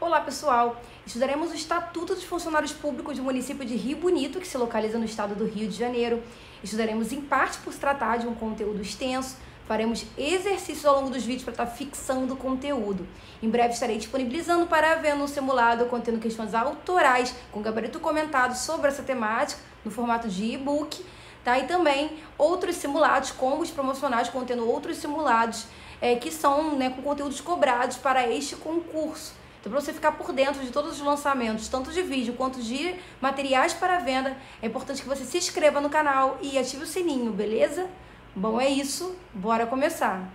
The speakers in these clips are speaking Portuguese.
Olá pessoal, estudaremos o Estatuto dos Funcionários Públicos do município de Rio Bonito, que se localiza no estado do Rio de Janeiro. Estudaremos em parte por se tratar de um conteúdo extenso, faremos exercícios ao longo dos vídeos para estar fixando o conteúdo. Em breve estarei disponibilizando para ver no simulado contendo questões autorais com gabarito comentado sobre essa temática no formato de e-book, tá? E também outros simulados, combos promocionais contendo outros simulados que são com conteúdos cobrados para este concurso. Então, para você ficar por dentro de todos os lançamentos, tanto de vídeo quanto de materiais para venda, é importante que você se inscreva no canal e ative o sininho, beleza? Bom, é isso. Bora começar!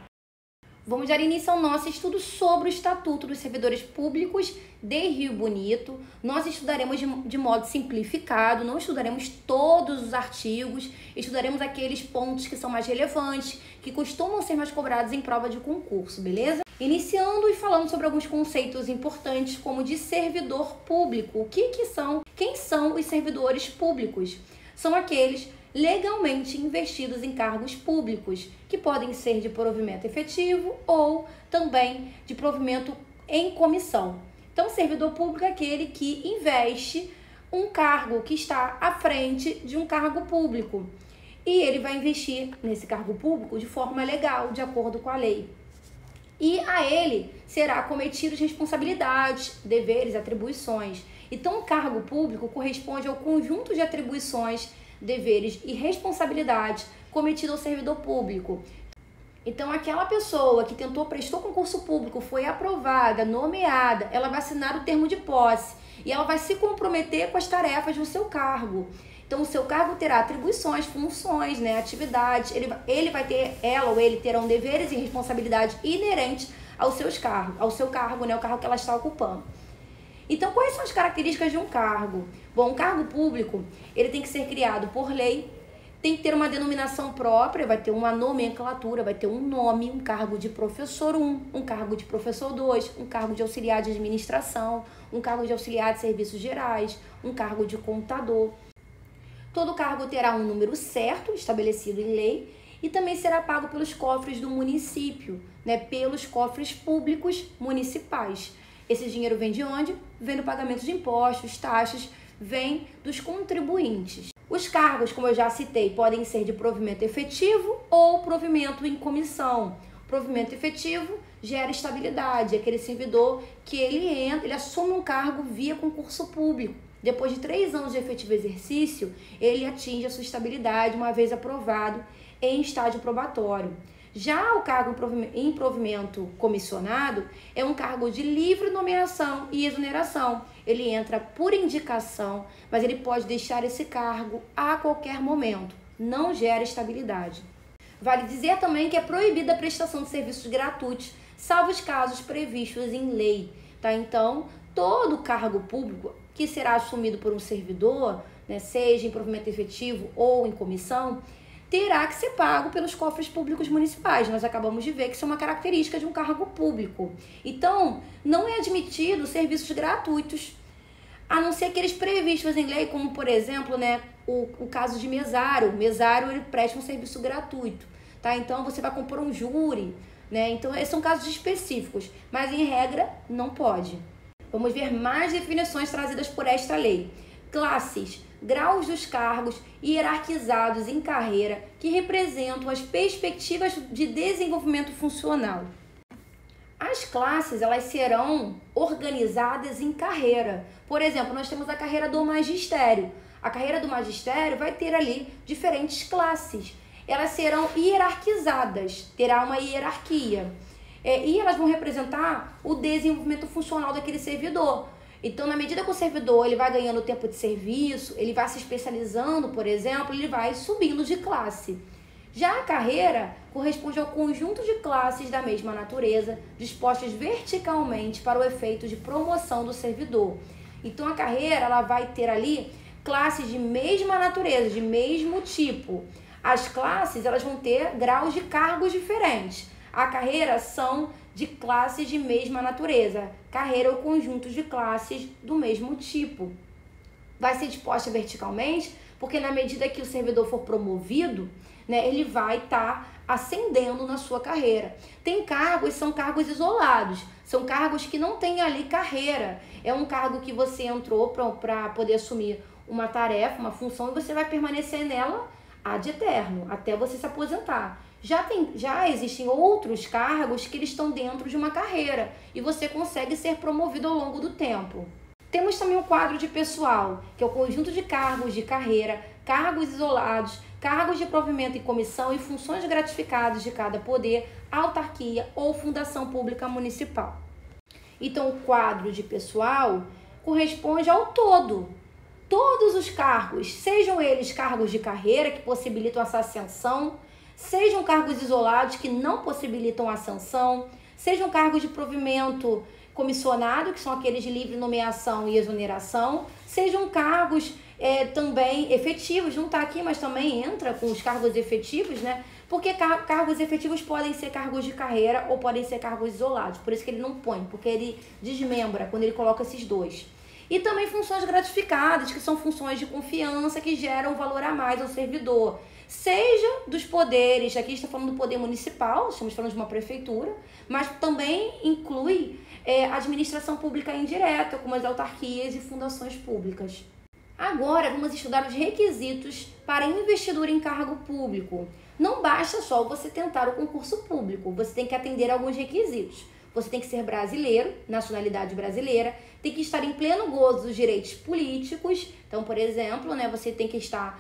Vamos dar início ao nosso estudo sobre o Estatuto dos Servidores Públicos de Rio Bonito. Nós estudaremos de modo simplificado, não estudaremos todos os artigos, estudaremos aqueles pontos que são mais relevantes, que costumam ser mais cobrados em prova de concurso, beleza? Iniciando e falando sobre alguns conceitos importantes, como de servidor público. Quem são os servidores públicos? São aqueles legalmente investidos em cargos públicos, que podem ser de provimento efetivo ou também de provimento em comissão. Então, servidor público é aquele que investe um cargo que está à frente de um cargo público. E ele vai investir nesse cargo público de forma legal, de acordo com a lei. E a ele será cometidos responsabilidades, deveres, atribuições. Então, o cargo público corresponde ao conjunto de atribuições, deveres e responsabilidades cometidos ao servidor público. Então, aquela pessoa que prestou concurso público, foi aprovada, nomeada, ela vai assinar o termo de posse e ela vai se comprometer com as tarefas do seu cargo. Então, o seu cargo terá atribuições, funções, atividades, ela ou ele terão deveres e responsabilidades inerentes ao seu cargo, o cargo que ela está ocupando. Então, quais são as características de um cargo? Bom, um cargo público, ele tem que ser criado por lei, tem que ter uma denominação própria, vai ter uma nomenclatura, vai ter um nome, um cargo de professor 1, um cargo de professor 2, um cargo de auxiliar de administração, um cargo de auxiliar de serviços gerais, um cargo de contador. Todo cargo terá um número certo, estabelecido em lei, e também será pago pelos cofres do município, pelos cofres públicos municipais. Esse dinheiro vem de onde? Vem do pagamento de impostos, taxas, vem dos contribuintes. Os cargos, como eu já citei, podem ser de provimento efetivo ou provimento em comissão. Provimento efetivo gera estabilidade, é aquele servidor que ele assume um cargo via concurso público. Depois de 3 anos de efetivo exercício, ele atinge a sua estabilidade uma vez aprovado em estágio probatório. Já o cargo em provimento comissionado é um cargo de livre nomeação e exoneração. Ele entra por indicação, mas ele pode deixar esse cargo a qualquer momento. Não gera estabilidade. Vale dizer também que é proibida a prestação de serviços gratuitos, salvo os casos previstos em lei. Tá? Então, todo cargo público que será assumido por um servidor, seja em provimento efetivo ou em comissão, terá que ser pago pelos cofres públicos municipais. Nós acabamos de ver que isso é uma característica de um cargo público. Então, não é admitido serviços gratuitos, a não ser aqueles previstos em lei, como, por exemplo, o caso de mesário. O mesário, ele presta um serviço gratuito, tá? Então, você vai compor um júri, Então, esses são casos específicos, mas, em regra, não pode. Vamos ver mais definições trazidas por esta lei. Classes, graus dos cargos hierarquizados em carreira que representam as perspectivas de desenvolvimento funcional. As classes, elas serão organizadas em carreira. Por exemplo, nós temos a carreira do magistério. A carreira do magistério vai ter ali diferentes classes. Elas serão hierarquizadas, terá uma hierarquia. E elas vão representar o desenvolvimento funcional daquele servidor. Então, na medida que o servidor ele vai ganhando tempo de serviço, ele vai se especializando, por exemplo, ele vai subindo de classe. Já a carreira corresponde ao conjunto de classes da mesma natureza, dispostas verticalmente para o efeito de promoção do servidor. Então, a carreira ela vai ter ali classes de mesma natureza, de mesmo tipo. As classes elas vão ter graus de cargos diferentes. A carreira são de classes de mesma natureza. Carreira é o conjunto de classes do mesmo tipo. Vai ser disposta verticalmente, porque na medida que o servidor for promovido, ele vai estar ascendendo na sua carreira. Tem cargos, são cargos isolados, são cargos que não têm ali carreira. É um cargo que você entrou para poder assumir uma tarefa, uma função, e você vai permanecer nela ad eterno, até você se aposentar. Já existem outros cargos que eles estão dentro de uma carreira e você consegue ser promovido ao longo do tempo. Temos também o quadro de pessoal, que é o conjunto de cargos de carreira, cargos isolados, cargos de provimento em comissão e funções gratificadas de cada poder, autarquia ou fundação pública municipal. Então, o quadro de pessoal corresponde ao todo. Todos os cargos, sejam eles cargos de carreira que possibilitam essa ascensão, sejam cargos isolados que não possibilitam a ascensão, sejam cargos de provimento comissionado, que são aqueles de livre nomeação e exoneração, sejam cargos também efetivos, não está aqui, mas também entra com os cargos efetivos, né? Porque cargos efetivos podem ser cargos de carreira ou podem ser cargos isolados, por isso que ele não põe, porque ele desmembra quando ele coloca esses dois. E também funções gratificadas, que são funções de confiança que geram valor a mais ao servidor. Seja dos poderes, aqui está falando do poder municipal, estamos falando de uma prefeitura, mas também inclui administração pública indireta, como as autarquias e fundações públicas. Agora vamos estudar os requisitos para investidura em cargo público. Não basta só você tentar o concurso público, você tem que atender a alguns requisitos. Você tem que ser brasileiro, nacionalidade brasileira, tem que estar em pleno gozo dos direitos políticos. Então, por exemplo, você tem que estar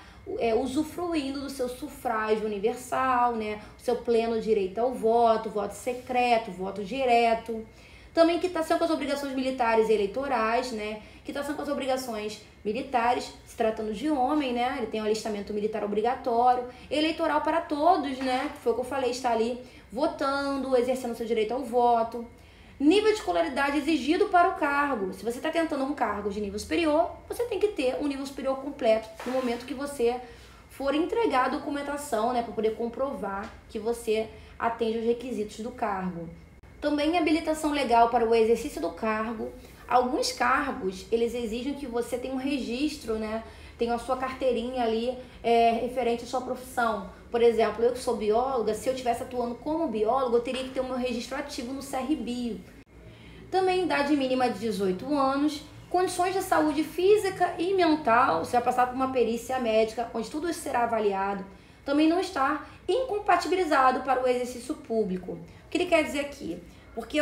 usufruindo do seu sufrágio universal, o seu pleno direito ao voto, voto secreto, voto direto. Também quitação com as obrigações militares e eleitorais, quitação com as obrigações militares, se tratando de homem, ele tem um alistamento militar obrigatório, eleitoral para todos, que foi o que eu falei, está ali votando, exercendo seu direito ao voto. Nível de escolaridade exigido para o cargo. Se você está tentando um cargo de nível superior, você tem que ter um nível superior completo no momento que você for entregar a documentação, para poder comprovar que você atende os requisitos do cargo. Também habilitação legal para o exercício do cargo. Alguns cargos, eles exigem que você tenha um registro, tenha a sua carteirinha ali referente à sua profissão. Por exemplo, eu que sou bióloga, se eu estivesse atuando como bióloga, eu teria que ter o meu registro ativo no CRBio. Também idade mínima de 18 anos, condições de saúde física e mental, você vai passar por uma perícia médica, onde tudo isso será avaliado. Também não está incompatibilizado para o exercício público. O que ele quer dizer aqui? Porque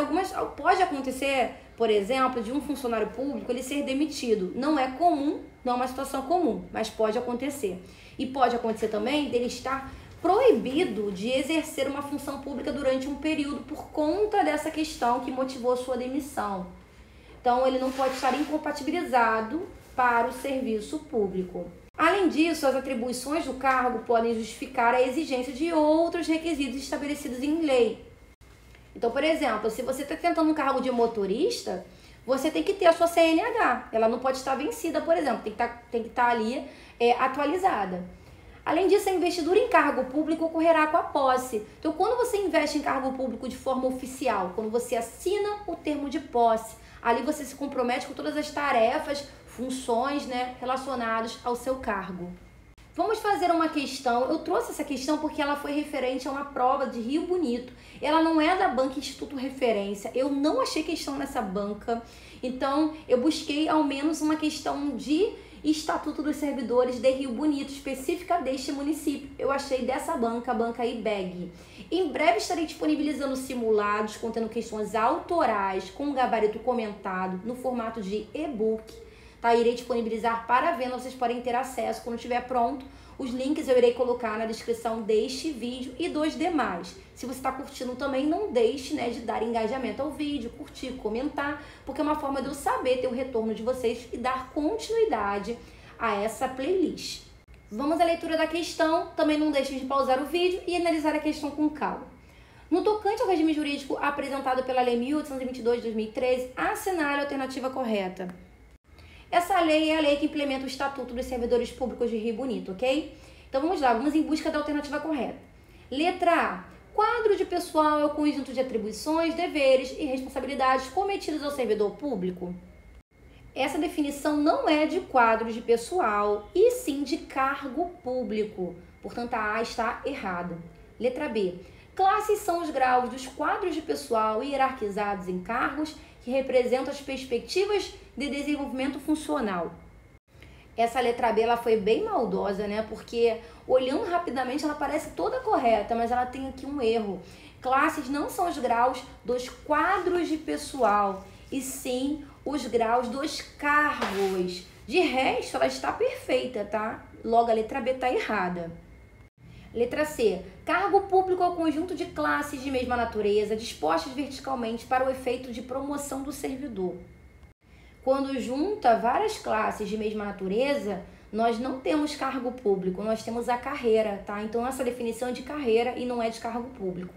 pode acontecer, por exemplo, de um funcionário público ele ser demitido. Não é comum, não é uma situação comum, mas pode acontecer. E pode acontecer também dele estar proibido de exercer uma função pública durante um período por conta dessa questão que motivou a sua demissão. Então, ele não pode estar incompatibilizado para o serviço público. Além disso, as atribuições do cargo podem justificar a exigência de outros requisitos estabelecidos em lei. Então, por exemplo, se você está tentando um cargo de motorista, você tem que ter a sua CNH. Ela não pode estar vencida, por exemplo, tem que estar ali atualizada. Além disso, a investidura em cargo público ocorrerá com a posse. Então, quando você investe em cargo público de forma oficial, quando você assina o termo de posse, ali você se compromete com todas as tarefas, funções, relacionadas ao seu cargo. Vamos fazer uma questão, eu trouxe essa questão porque ela foi referente a uma prova de Rio Bonito. Ela não é da banca Instituto Referência, eu não achei questão nessa banca, então eu busquei ao menos uma questão de Estatuto dos Servidores de Rio Bonito, específica deste município. Eu achei dessa banca, a banca IBEG. Em breve estarei disponibilizando simulados contendo questões autorais com gabarito comentado no formato de e-book. Irei disponibilizar para venda, vocês podem ter acesso quando estiver pronto. Os links eu irei colocar na descrição deste vídeo e dos demais. Se você está curtindo também, não deixe de dar engajamento ao vídeo, curtir, comentar, porque é uma forma de eu saber ter o retorno de vocês e dar continuidade a essa playlist. Vamos à leitura da questão, também não deixe de pausar o vídeo e analisar a questão com calma. No tocante ao regime jurídico apresentado pela Lei 1822 de 2013, assinale a alternativa correta. Essa lei é a lei que implementa o Estatuto dos Servidores Públicos de Rio Bonito, ok? Então vamos lá, vamos em busca da alternativa correta. Letra A. Quadro de pessoal é o conjunto de atribuições, deveres e responsabilidades cometidos ao servidor público. Essa definição não é de quadro de pessoal, e sim de cargo público. Portanto, a A está errada. Letra B. Classes são os graus dos quadros de pessoal hierarquizados em cargos que representam as perspectivas de desenvolvimento funcional. Essa letra B ela foi bem maldosa, né? Porque olhando rapidamente ela parece toda correta, mas ela tem aqui um erro. Classes não são os graus dos quadros de pessoal, e sim os graus dos cargos. De resto, ela está perfeita, tá? Logo, a letra B está errada. Letra C. Cargo público é o conjunto de classes de mesma natureza dispostas verticalmente para o efeito de promoção do servidor. Quando junta várias classes de mesma natureza, nós não temos cargo público, nós temos a carreira, tá? Então, essa definição é de carreira e não é de cargo público.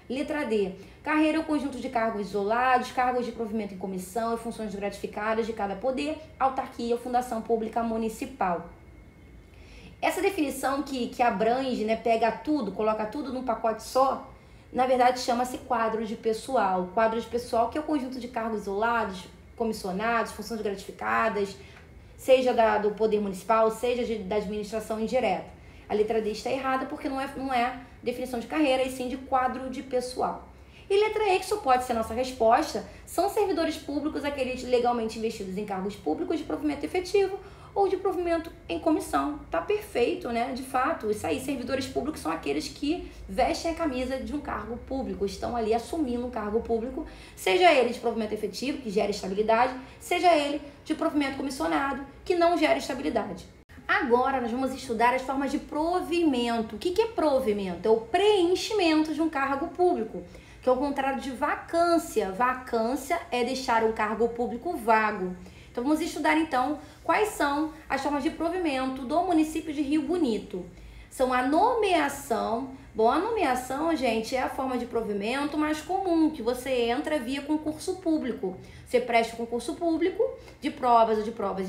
Letra D. Carreira é o conjunto de cargos isolados, cargos de provimento em comissão e funções gratificadas de cada poder, autarquia ou fundação pública municipal. Essa definição que abrange, né, pega tudo, coloca tudo num pacote só, na verdade chama-se quadro de pessoal. Quadro de pessoal que é o conjunto de cargos isolados, comissionados, funções gratificadas, seja do poder municipal, seja da administração indireta. A letra D está errada porque não é definição de carreira, e sim de quadro de pessoal. E letra E, que só pode ser a nossa resposta, são servidores públicos aqueles legalmente investidos em cargos públicos de provimento efetivo ou de provimento em comissão. Tá perfeito, né? De fato, isso aí, servidores públicos são aqueles que vestem a camisa de um cargo público, estão ali assumindo um cargo público, seja ele de provimento efetivo, que gera estabilidade, seja ele de provimento comissionado, que não gera estabilidade. Agora nós vamos estudar as formas de provimento. O que é provimento? É o preenchimento de um cargo público, que é o contrário de vacância. Vacância é deixar um cargo público vago. Então vamos estudar então quais são as formas de provimento do município de Rio Bonito. São a nomeação. Bom, a nomeação, gente, é a forma de provimento mais comum, que você entra via concurso público. Você presta o concurso público de provas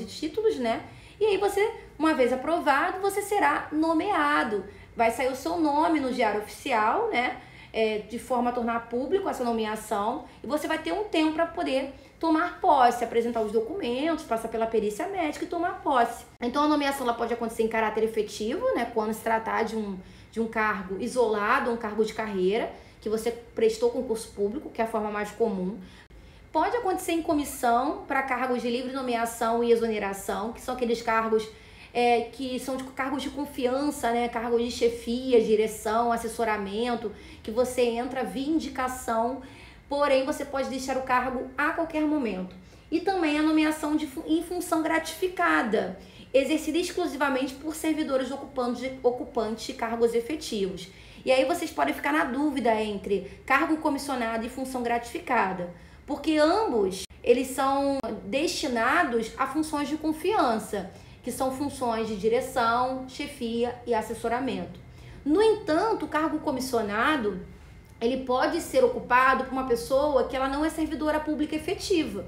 e títulos, né? E aí você, uma vez aprovado, você será nomeado. Vai sair o seu nome no Diário Oficial, né? De forma a tornar público essa nomeação. E você vai ter um tempo para poder tomar posse, apresentar os documentos, passar pela perícia médica e tomar posse. Então a nomeação ela pode acontecer em caráter efetivo, né? Quando se tratar de um cargo isolado, um cargo de carreira, que você prestou concurso público, que é a forma mais comum. Pode acontecer em comissão para cargos de livre nomeação e exoneração, que são aqueles cargos que são cargos de confiança, né? Cargos de chefia, direção, assessoramento, que você entra via indicação, porém você pode deixar o cargo a qualquer momento. E também a nomeação em função gratificada, exercida exclusivamente por servidores ocupantes de cargos efetivos. E aí vocês podem ficar na dúvida entre cargo comissionado e função gratificada, porque ambos eles são destinados a funções de confiança, que são funções de direção, chefia e assessoramento. No entanto, o cargo comissionado ele pode ser ocupado por uma pessoa que ela não é servidora pública efetiva.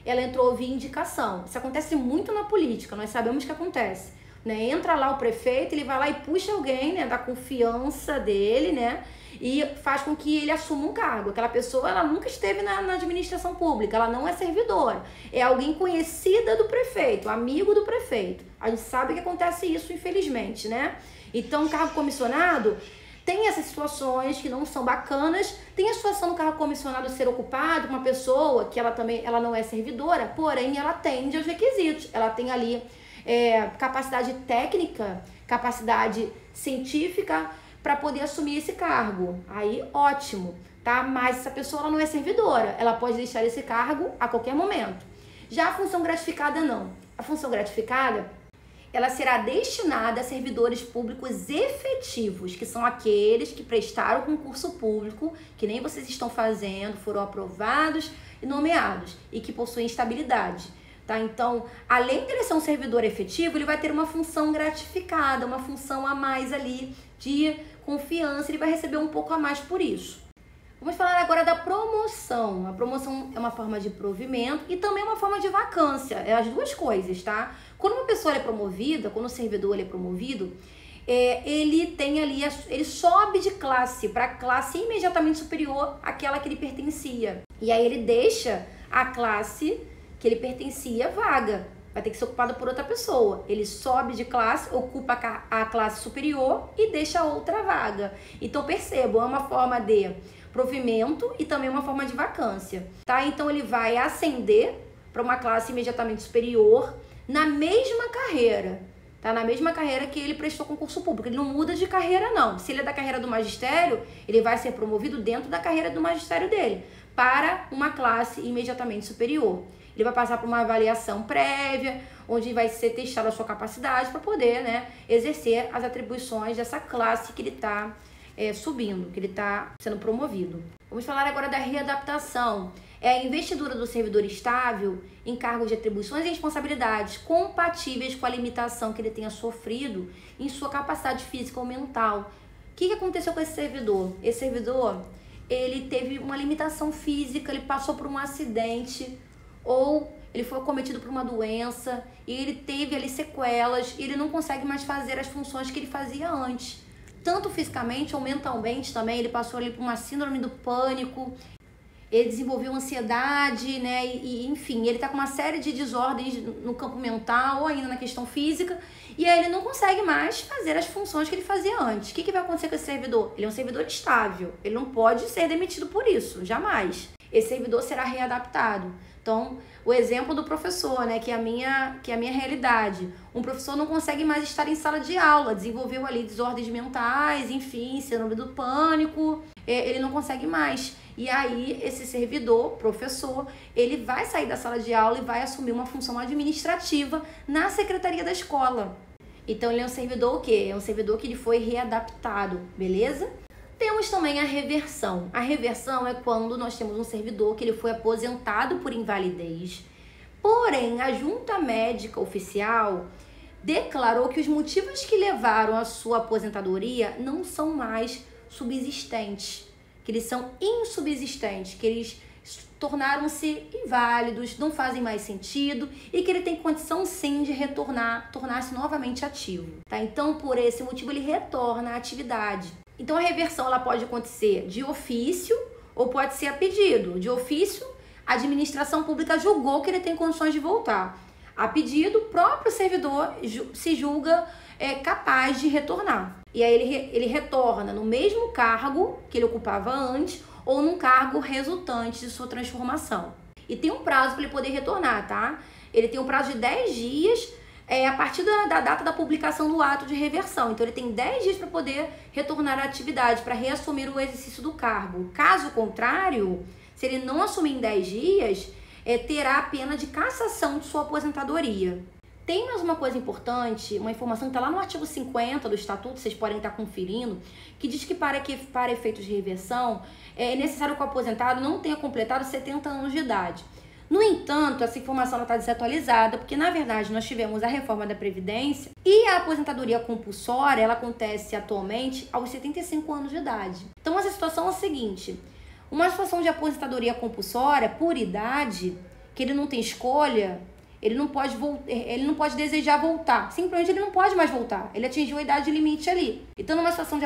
Ela entrou via indicação. Isso acontece muito na política, nós sabemos que acontece. Né? Entra lá o prefeito, ele vai lá e puxa alguém, né, da confiança dele, né, e faz com que ele assuma um cargo. Aquela pessoa ela nunca esteve na administração pública, ela não é servidora. É alguém conhecida do prefeito, amigo do prefeito. A gente sabe que acontece isso, infelizmente, né? Então, o cargo comissionado tem essas situações que não são bacanas. Tem a situação do cargo comissionado ser ocupado por uma pessoa que ela não é servidora, porém ela atende aos requisitos. Ela tem ali capacidade técnica, capacidade científica para poder assumir esse cargo. Aí, ótimo, tá? Mas essa pessoa ela não é servidora, ela pode deixar esse cargo a qualquer momento. Já a função gratificada, não. A função gratificada, ela será destinada a servidores públicos efetivos, que são aqueles que prestaram concurso público, que nem vocês estão fazendo, foram aprovados e nomeados, e que possuem estabilidade. Tá? Então, além de ele ser um servidor efetivo, ele vai ter uma função gratificada, uma função a mais ali de confiança, ele vai receber um pouco a mais por isso. Vamos falar agora da promoção. A promoção é uma forma de provimento e também uma forma de vacância, é as duas coisas, tá? Quando uma pessoa é promovida, quando o servidor é promovido, ele tem ali, ele sobe de classe para a classe imediatamente superior àquela que ele pertencia. E aí ele deixa a classe que ele pertencia vaga. vai ter que ser ocupado por outra pessoa. Ele sobe de classe, ocupa a classe superior e deixa outra vaga. Então percebam, é uma forma de provimento e também uma forma de vacância, tá? Então ele vai ascender para uma classe imediatamente superior na mesma carreira, tá? Na mesma carreira que ele prestou concurso público. Ele não muda de carreira, não. Se ele é da carreira do magistério, ele vai ser promovido dentro da carreira do magistério dele para uma classe imediatamente superior. Ele vai passar por uma avaliação prévia, onde vai ser testada a sua capacidade para poder, né, exercer as atribuições dessa classe que ele está subindo, que ele está sendo promovido. Vamos falar agora da readaptação. É a investidura do servidor estável em cargos de atribuições e responsabilidades compatíveis com a limitação que ele tenha sofrido em sua capacidade física ou mental. O que aconteceu com esse servidor? Esse servidor, ele teve uma limitação física, ele passou por um acidente, ou ele foi acometido por uma doença e ele teve ali sequelas e ele não consegue mais fazer as funções que ele fazia antes. Tanto fisicamente ou mentalmente também, ele passou ali por uma síndrome do pânico, ele desenvolveu ansiedade, né? E enfim, ele tá com uma série de desordens no campo mental ou ainda na questão física, e aí ele não consegue mais fazer as funções que ele fazia antes. O que vai acontecer com esse servidor? Ele é um servidor estável, ele não pode ser demitido por isso, jamais. Esse servidor será readaptado. Então, o exemplo do professor, né, que é a minha realidade. Um professor não consegue mais estar em sala de aula, desenvolveu ali desordens mentais, enfim, síndrome do pânico, ele não consegue mais. E aí, esse servidor, professor, ele vai sair da sala de aula e vai assumir uma função administrativa na secretaria da escola. Então, ele é um servidor o quê? É um servidor que ele foi readaptado, beleza? Temos também a reversão. A reversão é quando nós temos um servidor que ele foi aposentado por invalidez, porém a junta médica oficial declarou que os motivos que levaram à sua aposentadoria não são mais subsistentes, que eles são insubsistentes, que eles tornaram-se inválidos, não fazem mais sentido e que ele tem condição sim de tornar-se novamente ativo, tá? Então, por esse motivo, ele retorna à atividade. Então, a reversão ela pode acontecer de ofício ou pode ser a pedido. De ofício, a administração pública julgou que ele tem condições de voltar. A pedido, o próprio servidor se julga capaz de retornar. E aí ele retorna no mesmo cargo que ele ocupava antes ou num cargo resultante de sua transformação. E tem um prazo para ele poder retornar, tá? Ele tem um prazo de 10 dias a partir da data da publicação do ato de reversão. Então, ele tem 10 dias para poder retornar à atividade, para reassumir o exercício do cargo. Caso contrário, se ele não assumir em 10 dias, terá a pena de cassação de sua aposentadoria. Tem mais uma coisa importante, uma informação que está lá no artigo 50 do Estatuto, vocês podem estar conferindo, que diz que para efeitos de reversão, é necessário que o aposentado não tenha completado 70 anos de idade. No entanto, essa informação está desatualizada, porque na verdade nós tivemos a reforma da Previdência e a aposentadoria compulsória, ela acontece atualmente aos 75 anos de idade. Então, essa situação é a seguinte: uma situação de aposentadoria compulsória por idade, que ele não tem escolha, ele não pode desejar voltar, simplesmente ele não pode mais voltar, ele atingiu a idade limite ali. Então, numa situação de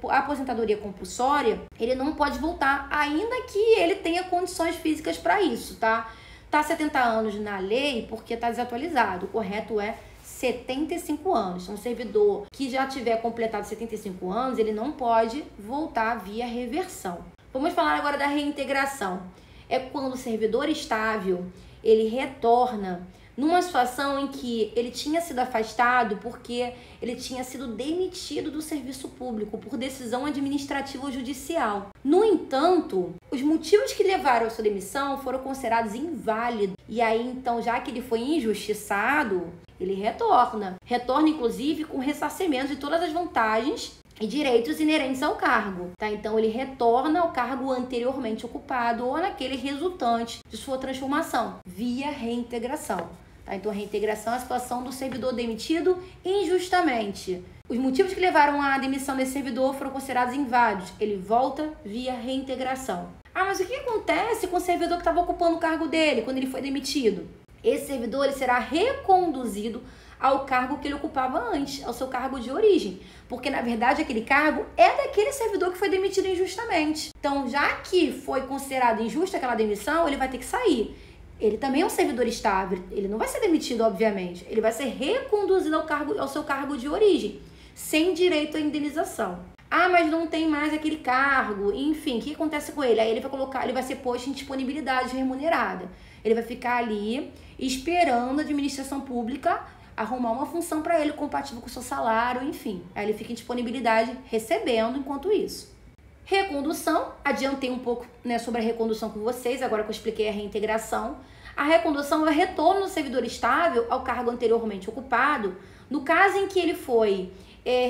aposentadoria compulsória, ele não pode voltar, ainda que ele tenha condições físicas para isso, tá? Tá 70 anos na lei porque tá desatualizado, o correto é 75 anos. Então, um servidor que já tiver completado 75 anos, ele não pode voltar via reversão. Vamos falar agora da reintegração. É quando o servidor estável ele retorna numa situação em que ele tinha sido afastado porque ele tinha sido demitido do serviço público por decisão administrativa ou judicial. No entanto, os motivos que levaram à sua demissão foram considerados inválidos. E aí, então, já que ele foi injustiçado, ele retorna. Retorna, inclusive, com ressarcimento de todas as vantagens e direitos inerentes ao cargo, tá? Então, ele retorna ao cargo anteriormente ocupado ou naquele resultante de sua transformação, via reintegração, tá? Então, a reintegração é a situação do servidor demitido injustamente. Os motivos que levaram à demissão desse servidor foram considerados inválidos. Ele volta via reintegração. Ah, mas o que acontece com o servidor que estava ocupando o cargo dele quando ele foi demitido? Esse servidor ele será reconduzido ao cargo que ele ocupava antes, ao seu cargo de origem. Porque, na verdade, aquele cargo é daquele servidor que foi demitido injustamente. Então, já que foi considerado injusta aquela demissão, ele vai ter que sair. ele também é um servidor estável, ele não vai ser demitido, obviamente. Ele vai ser reconduzido ao seu cargo de origem, sem direito à indenização. Ah, mas não tem mais aquele cargo, enfim, o que acontece com ele? Aí ele vai ser posto em disponibilidade remunerada. Ele vai ficar ali esperando a administração pública arrumar uma função para ele compatível com o seu salário, enfim. Aí ele fica em disponibilidade recebendo enquanto isso. Recondução, adiantei um pouco, né, sobre a recondução com vocês, agora que eu expliquei a reintegração. A recondução é o retorno do servidor estável ao cargo anteriormente ocupado, no caso em que ele foi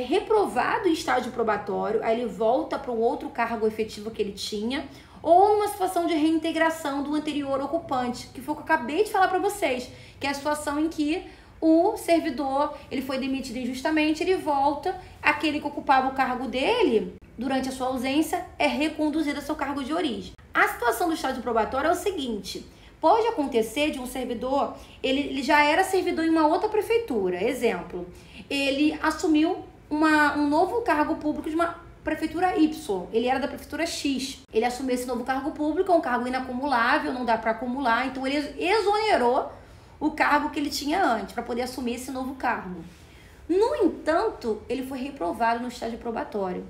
reprovado em estágio probatório, aí ele volta para um outro cargo efetivo que ele tinha, ou numa situação de reintegração do anterior ocupante, que foi o que eu acabei de falar para vocês, que é a situação em que o servidor ele foi demitido injustamente, ele volta, aquele que ocupava o cargo dele durante a sua ausência é reconduzido ao seu cargo de origem. A situação do estágio probatório é o seguinte: pode acontecer de um servidor, ele já era servidor em uma outra prefeitura, exemplo, ele assumiu um novo cargo público de uma prefeitura Y, ele era da prefeitura X, ele assumiu esse novo cargo público, é um cargo inacumulável, não dá para acumular, então ele exonerou o cargo que ele tinha antes, para poder assumir esse novo cargo. No entanto, ele foi reprovado no estágio probatório.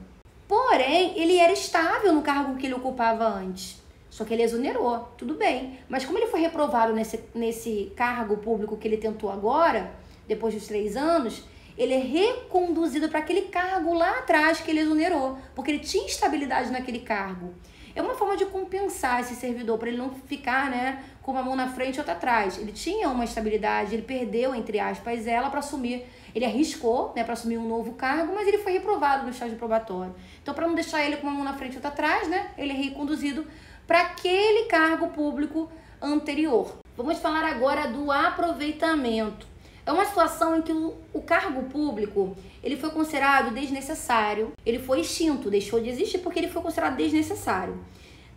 Porém, ele era estável no cargo que ele ocupava antes. Só que ele exonerou, tudo bem. Mas como ele foi reprovado nesse cargo público que ele tentou agora, depois dos 3 anos, ele é reconduzido para aquele cargo lá atrás que ele exonerou, porque ele tinha estabilidade naquele cargo. É uma forma de compensar esse servidor, para ele não ficar, né, com uma mão na frente e outra atrás. Ele tinha uma estabilidade, ele perdeu, entre aspas, ela para assumir. Ele arriscou, né, para assumir um novo cargo, mas ele foi reprovado no estágio probatório. Então, para não deixar ele com uma mão na frente e outra atrás, né, ele é reconduzido para aquele cargo público anterior. Vamos falar agora do aproveitamento. É uma situação em que o cargo público ele foi considerado desnecessário, ele foi extinto, deixou de existir porque ele foi considerado desnecessário.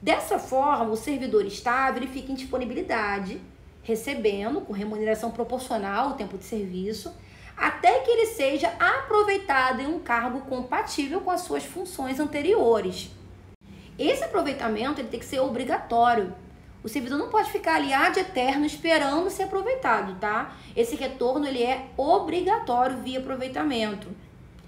Dessa forma, o servidor estável ele fica em disponibilidade, recebendo com remuneração proporcional ao tempo de serviço, até que ele seja aproveitado em um cargo compatível com as suas funções anteriores. Esse aproveitamento ele tem que ser obrigatório. O servidor não pode ficar ali ad eterno esperando ser aproveitado, tá? Esse retorno ele é obrigatório via aproveitamento.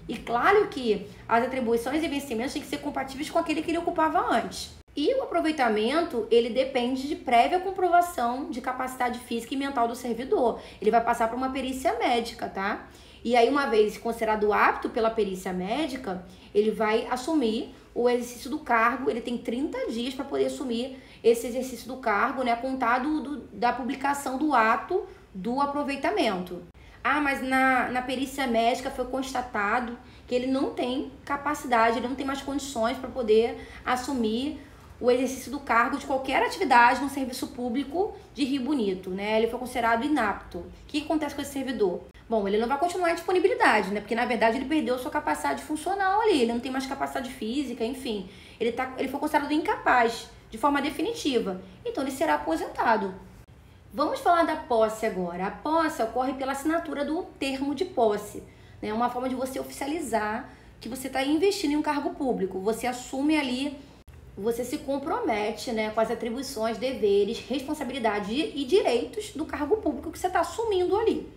E claro que as atribuições e vencimentos têm que ser compatíveis com aquele que ele ocupava antes. E o aproveitamento, ele depende de prévia comprovação de capacidade física e mental do servidor. Ele vai passar por uma perícia médica, tá? E aí, uma vez considerado apto pela perícia médica, ele vai assumir o exercício do cargo. Ele tem 30 dias para poder assumir esse exercício do cargo, né, contado da publicação do ato do aproveitamento. Ah, mas na perícia médica foi constatado que ele não tem capacidade, ele não tem mais condições para poder assumir o exercício do cargo de qualquer atividade no serviço público de Rio Bonito, né? Ele foi considerado inapto. O que acontece com esse servidor? Bom, ele não vai continuar em disponibilidade, né? Porque, na verdade, ele perdeu sua capacidade funcional ali, ele não tem mais capacidade física, enfim. Ele foi considerado incapaz de forma definitiva, então ele será aposentado. Vamos falar da posse agora. A posse ocorre pela assinatura do termo de posse, né? Uma forma de você oficializar que você está investindo em um cargo público. Você assume ali, você se compromete, né, com as atribuições, deveres, responsabilidades e direitos do cargo público que você está assumindo ali.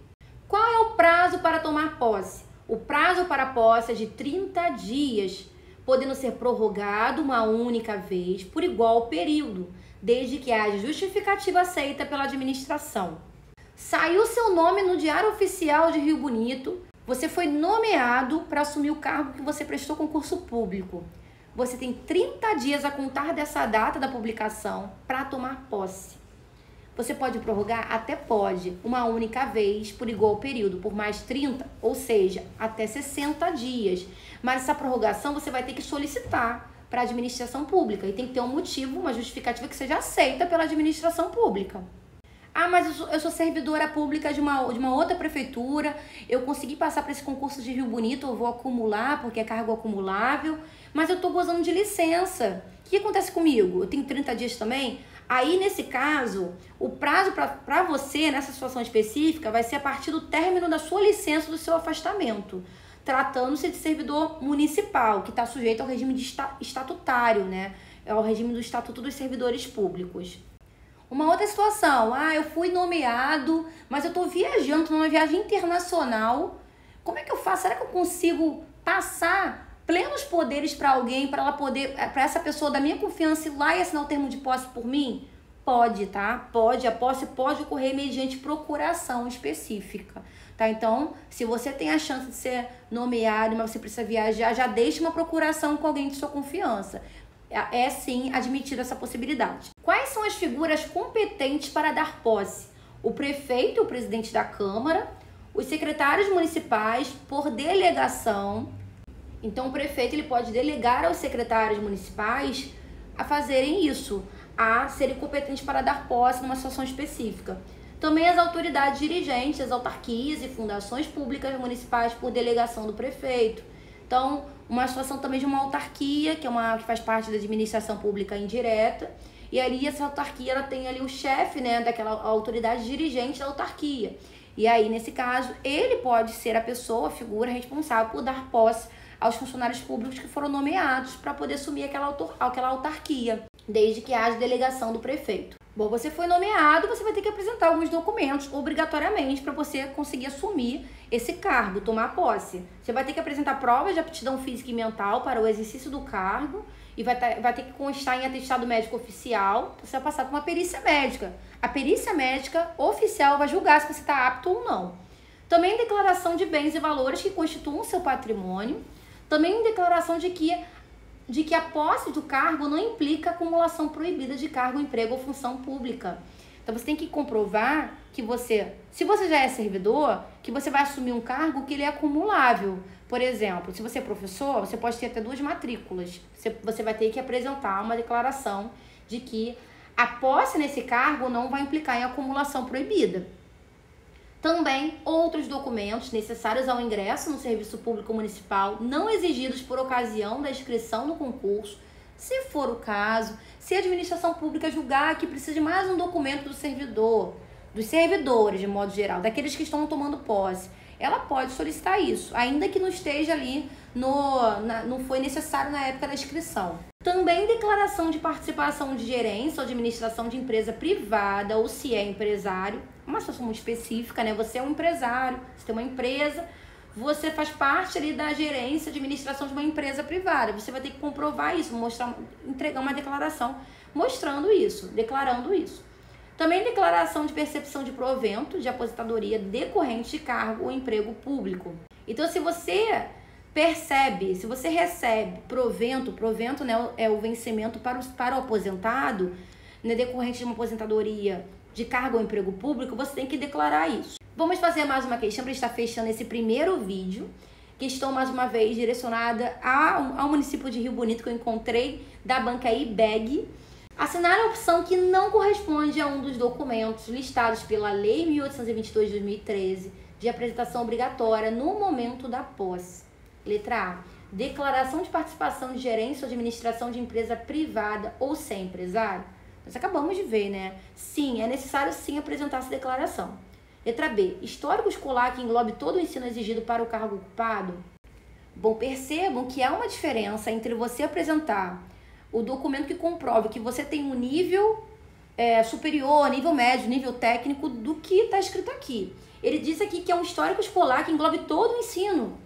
Qual é o prazo para tomar posse? O prazo para a posse é de 30 dias, podendo ser prorrogado uma única vez por igual período, desde que haja justificativa aceita pela administração. Saiu seu nome no Diário Oficial de Rio Bonito, você foi nomeado para assumir o cargo que você prestou concurso público. Você tem 30 dias a contar dessa data da publicação para tomar posse. Você pode prorrogar? Até pode, uma única vez por igual período, por mais 30, ou seja, até 60 dias. Mas essa prorrogação você vai ter que solicitar para a administração pública e tem que ter um motivo, uma justificativa que seja aceita pela administração pública. Ah, mas eu sou servidora pública de uma outra prefeitura, eu consegui passar para esse concurso de Rio Bonito, eu vou acumular porque é cargo acumulável, mas eu estou gozando de licença. O que acontece comigo? Eu tenho 30 dias também? Aí, nesse caso, o prazo para você, nessa situação específica, vai ser a partir do término da sua licença, do seu afastamento, tratando-se de servidor municipal, que está sujeito ao regime estatutário, né? É o regime do Estatuto dos Servidores Públicos. Uma outra situação, eu fui nomeado, mas eu tô viajando numa viagem internacional. Como é que eu faço? Será que eu consigo passar plenos poderes para alguém, para essa pessoa da minha confiança ir lá e assinar o termo de posse por mim? Pode, tá? Pode, a posse pode ocorrer mediante procuração específica, tá? Então, se você tem a chance de ser nomeado, mas você precisa viajar, já deixe uma procuração com alguém de sua confiança. É sim admitida essa possibilidade. Quais são as figuras competentes para dar posse? O prefeito, o presidente da Câmara, os secretários municipais por delegação. Então o prefeito ele pode delegar aos secretários municipais a fazerem isso, a serem competentes para dar posse numa situação específica. Também as autoridades dirigentes, as autarquias e fundações públicas municipais por delegação do prefeito. Então, uma situação também de uma autarquia, que faz parte da administração pública indireta, e ali essa autarquia ela tem ali o chefe, né, daquela autoridade dirigente da autarquia. E aí, nesse caso, ele pode ser a pessoa, a figura responsável por dar posse aos funcionários públicos que foram nomeados para poder assumir aquela autarquia, desde que haja delegação do prefeito. Bom, você foi nomeado, você vai ter que apresentar alguns documentos obrigatoriamente para você conseguir assumir esse cargo, tomar posse. Você vai ter que apresentar provas de aptidão física e mental para o exercício do cargo e vai ter que constar em atestado médico oficial. Você vai passar por uma perícia médica. A perícia médica oficial vai julgar se você está apto ou não. Também declaração de bens e valores que constituam seu patrimônio. Também declaração de que a posse do cargo não implica acumulação proibida de cargo, emprego ou função pública. Então você tem que comprovar que se você já é servidor, que você vai assumir um cargo que ele é acumulável. Por exemplo, se você é professor, você pode ter até 2 matrículas. Você vai ter que apresentar uma declaração de que a posse nesse cargo não vai implicar em acumulação proibida. Também outros documentos necessários ao ingresso no serviço público municipal, não exigidos por ocasião da inscrição no concurso, se for o caso, se a administração pública julgar que precisa de mais um documento do servidor, dos servidores de modo geral, daqueles que estão tomando posse, ela pode solicitar isso, ainda que não esteja ali, não foi necessário na época da inscrição. Também declaração de participação de gerência ou administração de empresa privada, ou se é empresário, uma situação muito específica, né? Você é um empresário, você tem uma empresa, você faz parte ali da gerência, administração de uma empresa privada. Você vai ter que comprovar isso, entregar uma declaração mostrando isso, declarando isso. Também declaração de percepção de provento de aposentadoria decorrente de cargo ou emprego público. Então, se você recebe provento, né, é o vencimento para o aposentado, né, decorrente de uma aposentadoria de cargo ou emprego público, você tem que declarar isso. Vamos fazer mais uma questão para estar fechando esse primeiro vídeo. Questão, mais uma vez, direcionada ao município de Rio Bonito, que eu encontrei, da banca IBEG. Assinar a opção que não corresponde a um dos documentos listados pela Lei 1822 de 2013, de apresentação obrigatória no momento da posse. Letra A. Declaração de participação de gerência ou administração de empresa privada ou sem empresário. Nós acabamos de ver, né? Sim, é necessário sim apresentar essa declaração. Letra B. Histórico escolar que englobe todo o ensino exigido para o cargo ocupado. Bom, percebam que há uma diferença entre você apresentar o documento que comprove que você tem um nível superior, nível médio, nível técnico do que está escrito aqui. Ele diz aqui que é um histórico escolar que englobe todo o ensino,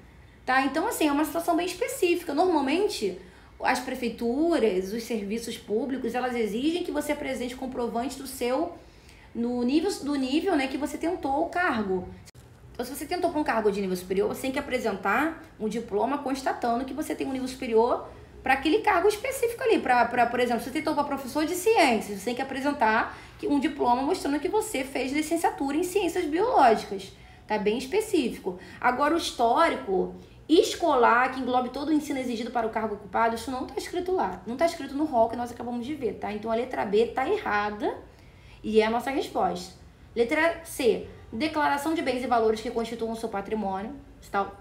tá? Então, assim, é uma situação bem específica. Normalmente, as prefeituras, os serviços públicos, elas exigem que você apresente comprovante do nível, né, que você tentou o cargo. Então, se você tentou para um cargo de nível superior, você tem que apresentar um diploma constatando que você tem um nível superior para aquele cargo específico ali. Por exemplo, se você tentou para professor de ciências, você tem que apresentar um diploma mostrando que você fez licenciatura em ciências biológicas. Tá bem específico. Agora, o histórico escolar, que englobe todo o ensino exigido para o cargo ocupado, isso não está escrito lá. Não está escrito no rol que nós acabamos de ver, tá? Então, a letra B está errada e é a nossa resposta. Letra C. Declaração de bens e valores que constituam o seu patrimônio.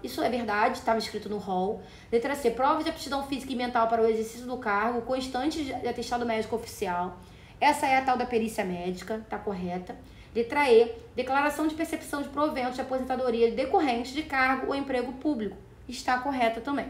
Isso é verdade, estava escrito no rol. Letra C. Provas de aptidão física e mental para o exercício do cargo, constante de atestado médico oficial. Essa é a tal da perícia médica, tá correta. Letra E. Declaração de percepção de provento de aposentadoria decorrente de cargo ou emprego público. Está correta também.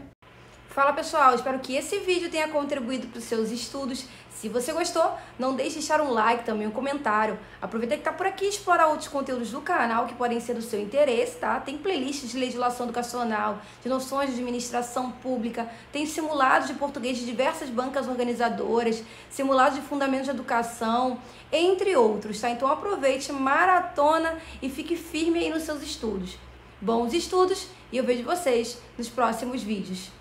Fala pessoal, espero que esse vídeo tenha contribuído para os seus estudos. Se você gostou, não deixe de deixar um like, também um comentário. Aproveita que está por aqui e explorar outros conteúdos do canal que podem ser do seu interesse, tá? Tem playlists de legislação educacional, de noções de administração pública, tem simulados de português de diversas bancas organizadoras, simulados de fundamentos de educação, entre outros, tá? Então aproveite, maratona e fique firme aí nos seus estudos. Bons estudos e eu vejo vocês nos próximos vídeos.